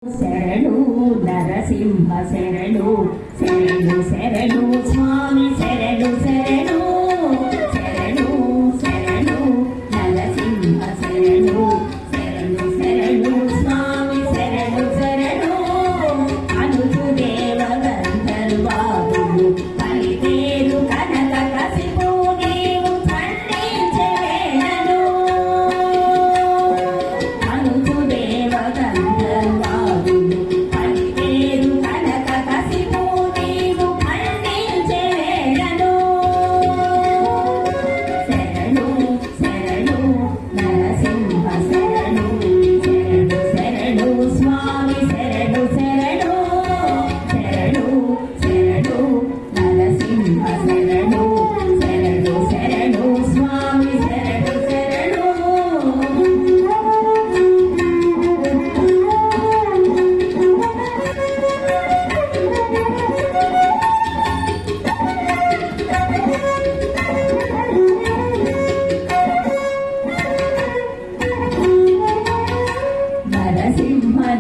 శరణు నరసింహ శరణు శరణు శరణు స్వామి శరణు శరణు శరణు శరణు నరసింహ శరణు శరణు శరణు స్వామి శరణు శరణు అనుచు దేవ గంధర్వాదులు పలితేరు కనక కసిపు నీవు ఖండించే వేళను అనుచు దేవ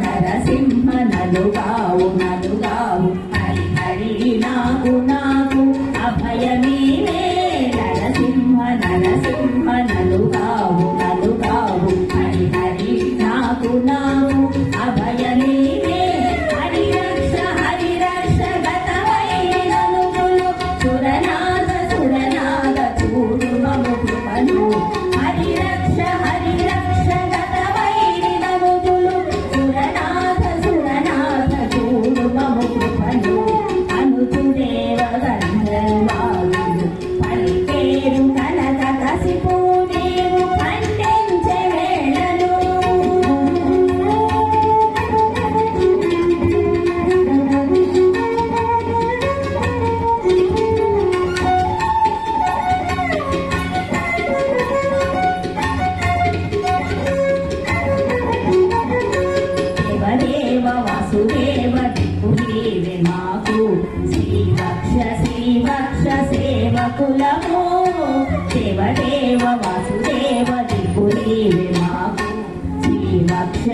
నరసింహ నలుగావు నలుగావు హరి హరి నాకు నాకు అభయమీవే నరసింహ నరసింహ నలుగావు నలుగావు హరి హరి నాకు నాకు అభయమీవే హరి రక్ష గతమై నలుగులు సురనాథ సురనాథ చూడు మము కృపను హరి రక్ష వాసుదేవ దిక్కులీవే మాకు శ్రీవక్ష సేవకులము దేవదేవ వాసుదేవ దిక్కులీవే మాకు శ్రీవక్ష